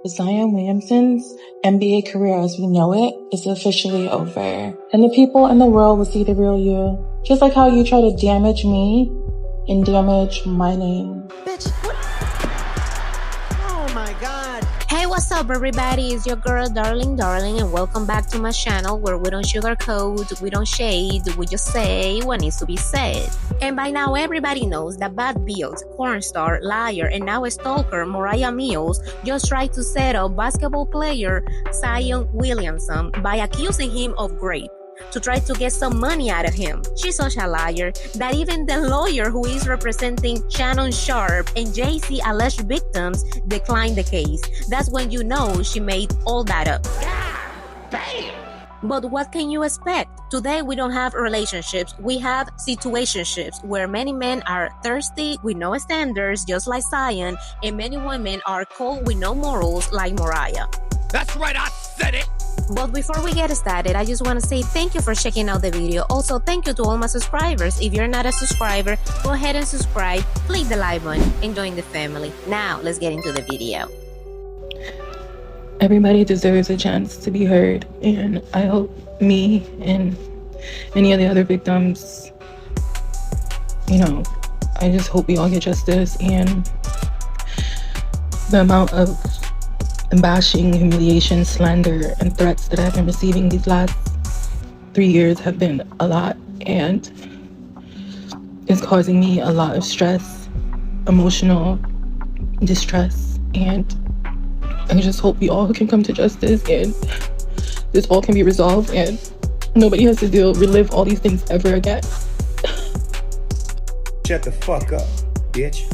Zion Williamson's NBA career as we know it is officially over. And the people in the world will see the real you. Just like how you try to damage me and damage my name. Bitch, what? Oh my God. Hey, what's up everybody? It's your girl Darling, and welcome back to my channel where we don't sugarcoat, we don't shade, we just say what needs to be said. And by now everybody knows that bad built, porn star, liar, and now a stalker Moriah Mills just tried to set up basketball player Zion Williamson by accusing him of rape to try to get some money out of him. She's such a liar that even the lawyer who is representing Shannon Sharp and Jay-Z alleged victims declined the case. That's when you know she made all that up. Damn. But what can you expect? Today we don't have relationships, we have situationships where many men are thirsty with no standards just like Zion, and many women are cold with no morals like Moriah. That's right, I said it! But before we get started, I just want to say thank you for checking out the video. Also, thank you to all my subscribers. If you're not a subscriber, go ahead and subscribe, click the like button, and join the family. Now, let's get into the video. Everybody deserves a chance to be heard, and I hope me and any of the other victims, I just hope we all get justice. And the amount of bashing, humiliation, slander, and threats that I've been receiving these last 3 years have been a lot, and it's causing me a lot of stress, emotional distress, and I just hope we all can come to justice and this all can be resolved and nobody has to relive all these things ever again. Shut the fuck up, bitch.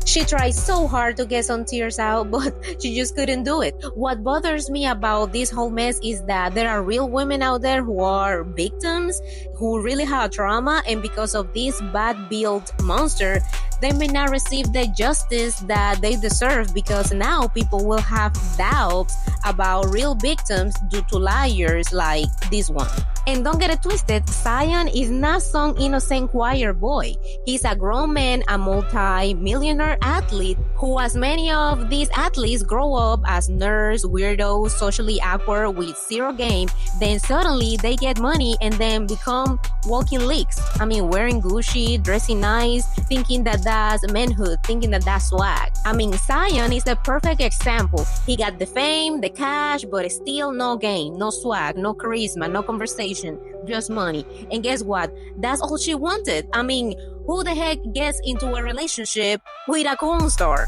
She tried so hard to get some tears out, but she just couldn't do it. What bothers me about this whole mess is that there are real women out there who are victims, who really have trauma, and because of this bad-built monster, they may not receive the justice that they deserve, because now people will have doubts about real victims due to liars like this one. And don't get it twisted, Zion is not some innocent choir boy. He's a grown man, a multi-millionaire athlete who, as many of these athletes, grow up as nerds, weirdos, socially awkward with zero game. Then suddenly they get money and then become walking leaks. I mean, wearing Gucci, dressing nice, thinking that that's manhood, thinking that that's swag. I mean, Zion is the perfect example. He got the fame, the cash, but still no game, no swag, no charisma, no conversation, just money. And guess what? That's all she wanted. I mean, who the heck gets into a relationship with a porn star?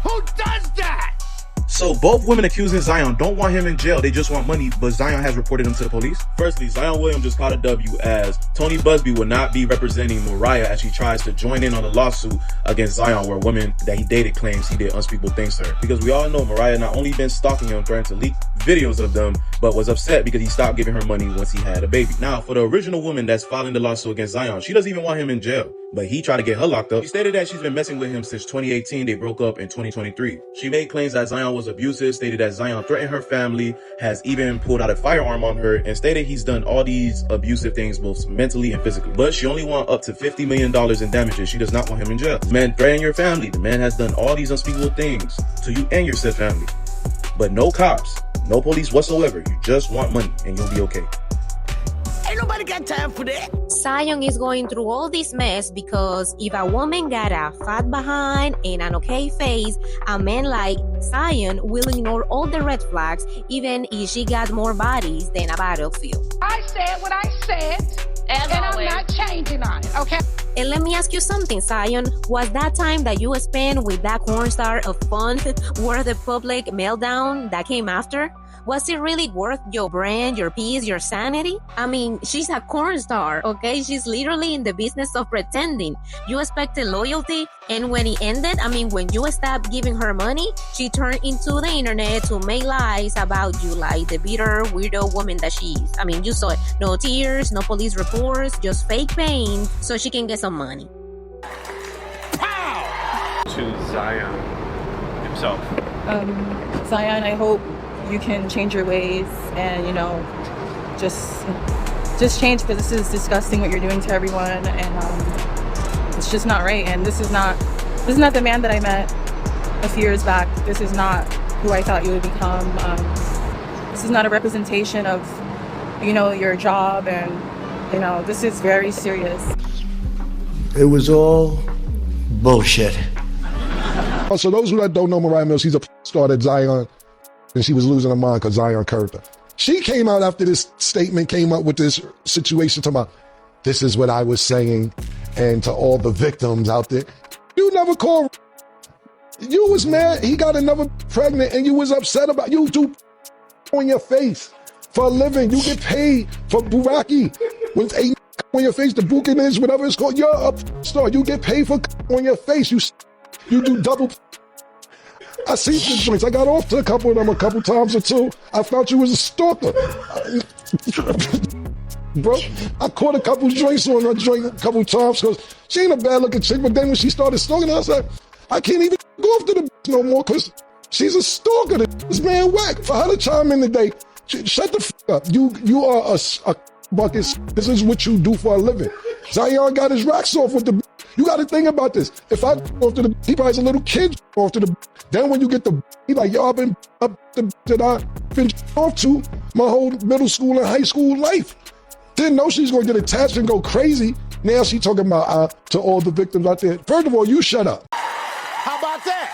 Who does that? So both women accusing Zion don't want him in jail, they just want money, but Zion has reported him to the police. Firstly, Zion Williams just caught a W as Tony Busby will not be representing Moriah as she tries to join in on a lawsuit against Zion where a woman that he dated claims he did unspeakable things to her. Because we all know Moriah not only been stalking him, threatening to leak videos of them, but was upset because he stopped giving her money once he had a baby. Now, for the original woman that's filing the lawsuit against Zion, she doesn't even want him in jail, but he tried to get her locked up. She stated that she's been messing with him since 2018. They broke up in 2023. She made claims that Zion was abusive, stated that Zion threatened her family, has even pulled out a firearm on her, and stated he's done all these abusive things both mentally and physically. But she only wants up to $50 million in damages. She does not want him in jail. The man threatened your family. The man has done all these unspeakable things to you and your said family. But no cops, no police whatsoever. You just want money and you'll be okay. Ain't nobody got time for that. Zion is going through all this mess because if a woman got a fat behind and an okay face, a man like Zion will ignore all the red flags even if she got more bodies than a battlefield. I said what I said, and I'm not changing on it, okay? And let me ask you something, Zion. Was that time that you spent with that porn star of fun worth the public meltdown that came after? Was it really worth your brand, your peace, your sanity? I mean, she's a porn star, okay? She's literally in the business of pretending. You expected loyalty, and when it ended, I mean, when you stopped giving her money, she turned into the internet to make lies about you like the bitter, weirdo woman that she is. I mean, you saw it. No tears, no police reports, just fake pain so she can get some money. Pow! To Zion himself. Zion, I hope you can change your ways and, just change, because this is disgusting what you're doing to everyone, and it's just not right. And this is not the man that I met a few years back. This is not who I thought you would become. This is not a representation of, your job, and, this is very serious. It was all bullshit. So those who don't know Moriah Mills, she's a star at Zion, and she was losing her mind because Zion curved her. She came out after this statement, came up with this situation, talking about, this is what I was saying, and to all the victims out there. You never called. You was mad he got another pregnant, and you was upset about, you do on your face for a living. You get paid for Buraki. With a on your face, the bukinage, whatever it's called, you're a star. You get paid for on your face. You do double. I see the joints. I got off to a couple of them a couple times or two. I thought you was a stalker. Bro, I caught a couple joints on her joint a couple times because she ain't a bad looking chick, but then when she started stalking, I was like, I can't even go after the no more because she's a stalker. This man whack. For her to chime in today, shut the up. You are a bucket. This is what you do for a living. Zion got his racks off with the. You got to think about this. If I go after the, he probably has a little kid off to the. Then when you get the, he like, y'all been up the that I've been off to my whole middle school and high school life. Didn't know she's going to get attached and go crazy. Now she talking about to all the victims out there. First of all, you shut up. How about that?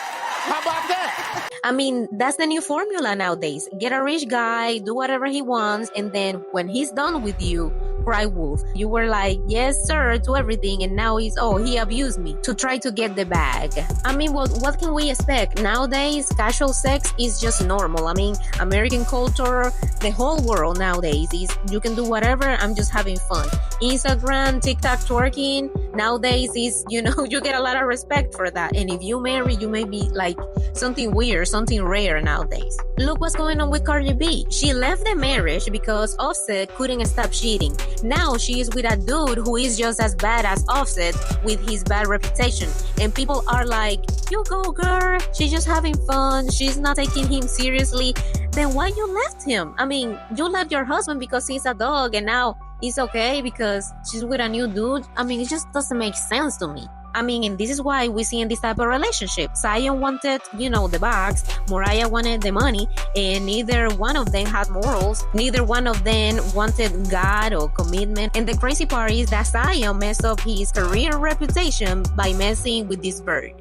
How about that? I mean, that's the new formula nowadays. Get a rich guy, do whatever he wants, and then when he's done with you, cry wolf. You were like, yes, sir, to everything, and now he abused me to try to get the bag. I mean, what can we expect? Nowadays, casual sex is just normal. I mean, American culture, the whole world nowadays is you can do whatever, I'm just having fun. Instagram, TikTok twerking, nowadays is, you get a lot of respect for that. And if you marry, you may be like something weird, something rare nowadays. Look what's going on with Cardi B. She left the marriage because Offset couldn't stop cheating. Now she is with a dude who is just as bad as Offset with his bad reputation. And people are like, you go girl, she's just having fun, she's not taking him seriously. Then why you left him? I mean, you left your husband because he's a dog and now it's okay because she's with a new dude. I mean, it just doesn't make sense to me. I mean, and this is why we see in this type of relationship. Zion wanted, the box. Moriah wanted the money. And neither one of them had morals. Neither one of them wanted God or commitment. And the crazy part is that Zion messed up his career reputation by messing with this bird.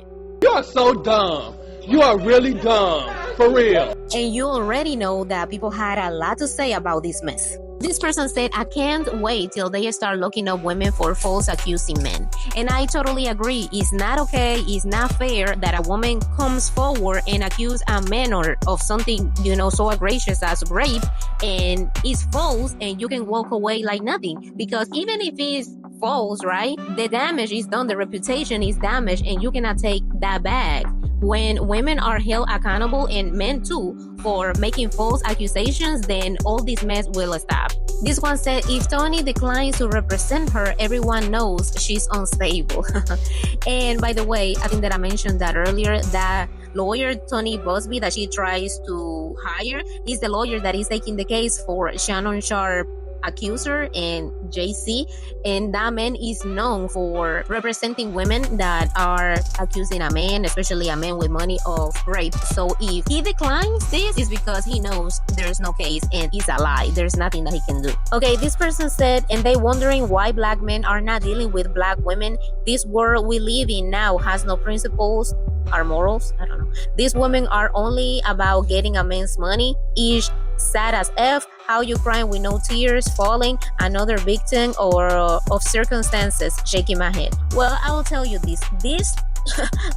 You are so dumb. You are really dumb. For real. And you already know that people had a lot to say about this mess. This person said, I can't wait till they start looking up women for false accusing men. And I totally agree. It's not okay. It's not fair that a woman comes forward and accuse a man of something, so egregious as rape, and it's false, and you can walk away like nothing. Because even if it's false, right, the damage is done, the reputation is damaged, and you cannot take that back. When women are held accountable, and men too, for making false accusations, then all this mess will stop. This one said, if Tony declines to represent her, everyone knows she's unstable. And by the way, I think that I mentioned that earlier, that lawyer Tony Busby that she tries to hire is the lawyer that is taking the case for Shannon Sharp accuser and JC, and that man is known for representing women that are accusing a man, especially a man with money, of rape. So if he declines this, it's because he knows there's no case and it's a lie. There's nothing that he can do. Okay, this person said, and they wondering why black men are not dealing with black women. This world we live in now has no principles or morals. I don't know. These women are only about getting a man's money. Each sad as F. How you crying with no tears, falling, another victim or of circumstances. Shaking my head. Well, I will tell you this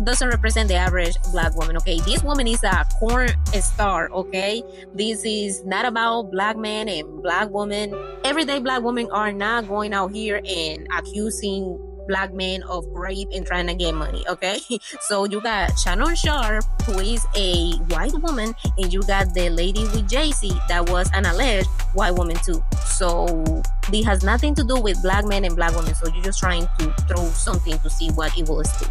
doesn't represent the average black woman. Okay, this woman is a corn star. Okay, this is not about black men and black women. Everyday black women are not going out here and accusing black men of rape and trying to get money. Okay, so you got Shannon Sharp, who is a white woman, and you got the lady with JC that was an alleged white woman too. So this has nothing to do with black men and black women. So you're just trying to throw something to see what it will stick.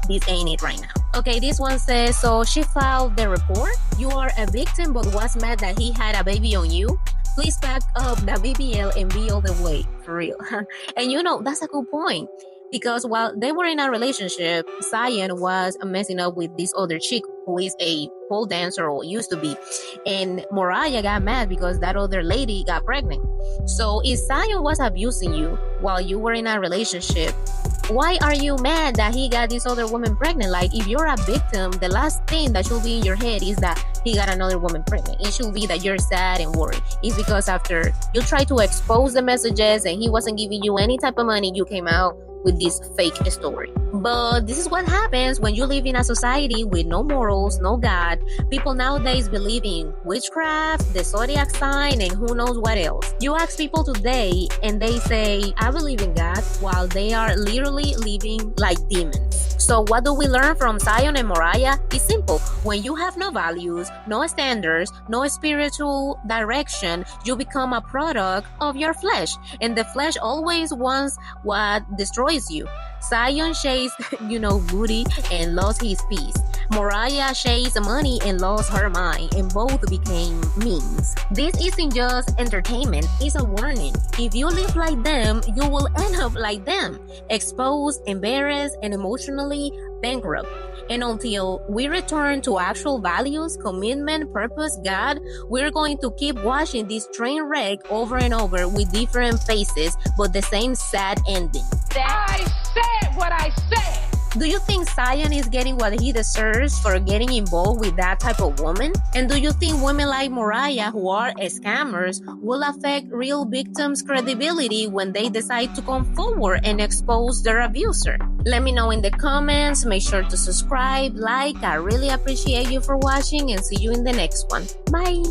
This ain't it right now. Okay, this one says, so she filed the report. You are a victim but was mad that he had a baby on you. Please pack up the BBL and be all the way, for real. And that's a good point. Because while they were in a relationship, Zion was messing up with this other chick who is a pole dancer or used to be. And Moriah got mad because that other lady got pregnant. So if Zion was abusing you while you were in a relationship, why are you mad that he got this other woman pregnant? Like, if you're a victim, the last thing that should be in your head is that he got another woman pregnant. It should be that you're sad and worried. It's because after you tried to expose the messages and he wasn't giving you any type of money, you came out with this fake story. But this is what happens when you live in a society with no morals, no God. People nowadays believe in witchcraft, the zodiac sign, and who knows what else. You ask people today and they say, I believe in God, while they are literally living like demons. So what do we learn from Zion and Moriah? It's simple. When you have no values, no standards, no spiritual direction, you become a product of your flesh. And the flesh always wants what destroys you. Zion chased, booty and lost his peace. Moriah chased money and lost her mind, and both became memes. This isn't just entertainment, it's a warning. If you live like them, you will end up like them, exposed, embarrassed, and emotionally bankrupt. And until we return to actual values, commitment, purpose, God, we're going to keep watching this train wreck over and over with different faces, but the same sad ending. I said what I said. Do you think Zion is getting what he deserves for getting involved with that type of woman? And do you think women like Moriah, who are scammers, will affect real victims' credibility when they decide to come forward and expose their abuser? Let me know in the comments. Make sure to subscribe, like. I really appreciate you for watching, and see you in the next one. Bye!